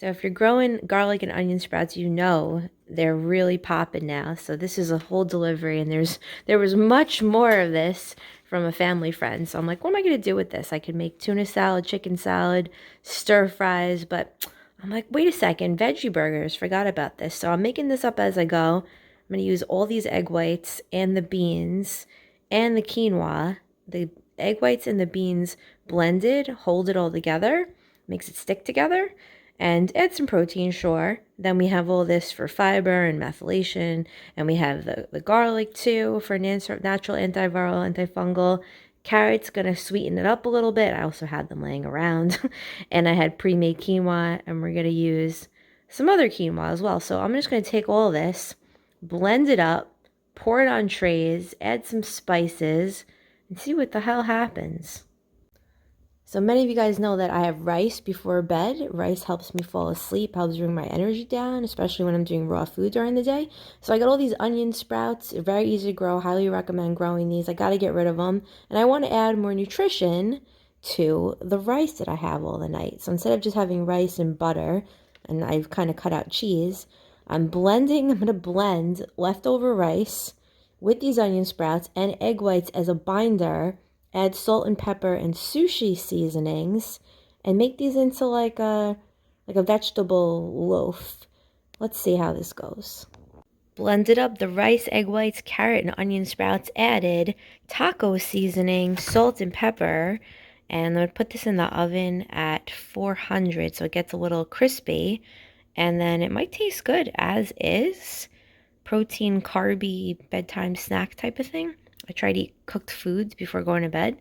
So if you're growing garlic and onion sprouts, you know they're really popping now. So this is a whole delivery, and there was much more of this from a family friend. So I'm like, what am I going to do with this? I could make tuna salad, chicken salad, stir fries, but I'm like, wait a second, veggie burgers, forgot about this. So I'm making this up as I go. I'm going to use all these egg whites and the beans and the quinoa. The egg whites and the beans blended, hold it all together, makes it stick together, and add some protein, sure. Then we have all this for fiber and methylation, and we have the garlic too for natural antiviral, antifungal. Carrots, gonna sweeten it up a little bit. I also had them laying around, and I had pre-made quinoa, and we're gonna use some other quinoa as well. So I'm just gonna take all this, blend it up, pour it on trays, add some spices, and see what the hell happens. So many of you guys know that I have rice before bed. Rice helps me fall asleep, helps bring my energy down, especially when I'm doing raw food during the day. So I got all these onion sprouts, very easy to grow, highly recommend growing these. I got to get rid of them. And I want to add more nutrition to the rice that I have all the night. So instead of just having rice and butter, and I've kind of cut out cheese, I'm going to blend leftover rice with these onion sprouts and egg whites as a binder. Add salt and pepper and sushi seasonings and make these into like a vegetable loaf. Let's see how this goes. Blended up the rice, egg whites, carrot, and onion sprouts. Added taco seasoning, salt and pepper. And I'm going to put this in the oven at 400 so it gets a little crispy. And then it might taste good as is. Protein, carby, bedtime snack type of thing. I try to eat cooked foods before going to bed.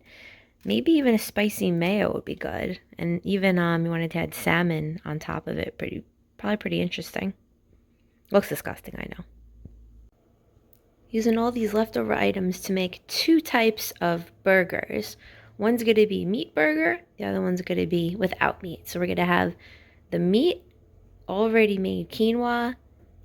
Maybe even a spicy mayo would be good. And even you wanted to add salmon on top of it. Probably pretty interesting. Looks disgusting, I know. Using all these leftover items to make two types of burgers. One's going to be meat burger. The other one's going to be without meat. So we're going to have the meat, already made quinoa,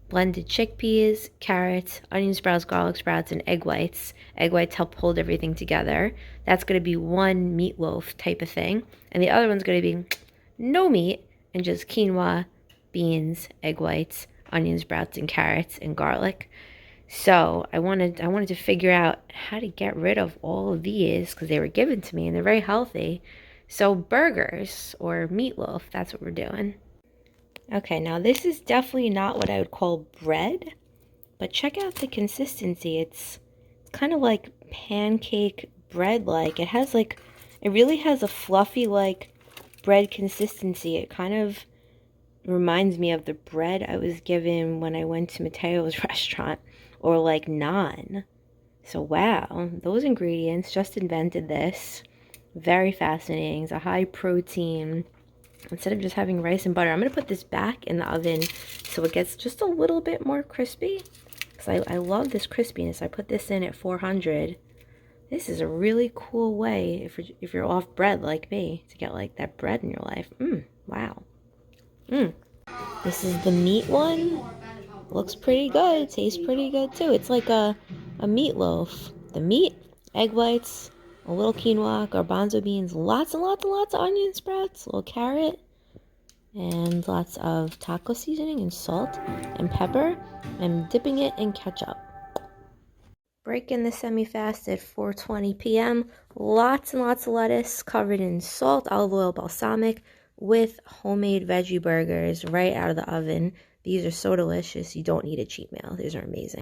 blended chickpeas, carrots, onion sprouts, garlic sprouts, and egg whites. Egg whites help hold everything together. That's going to be one meatloaf type of thing. And the other one's going to be no meat and just quinoa, beans, egg whites, onion sprouts, and carrots, and garlic. So I wanted to figure out how to get rid of all of these because they were given to me and they're very healthy. So burgers or meatloaf, that's what we're doing. Okay, now this is definitely not what I would call bread, but check out the consistency. It's kind of like pancake bread-like. It really has a fluffy like bread consistency. It kind of reminds me of the bread I was given when I went to Mateo's restaurant, or like naan. So wow, those ingredients, just invented this. Very fascinating. It's a high protein. Instead of just having rice and butter, I'm going to put this back in the oven so it gets just a little bit more crispy. Because I love this crispiness. I put this in at 400. This is a really cool way, if you're off bread like me, to get like that bread in your life. Wow. This is the meat one. Looks pretty good. Tastes pretty good too. It's like a meatloaf. The meat, egg whites, a little quinoa, garbanzo beans, lots and lots and lots of onion sprouts, a little carrot, and lots of taco seasoning and salt and pepper. I'm dipping it in ketchup. Breaking the semi-fast at 4:20 p.m. Lots and lots of lettuce covered in salt, olive oil, balsamic, with homemade veggie burgers right out of the oven. These are so delicious. You don't need a cheat meal. These are amazing.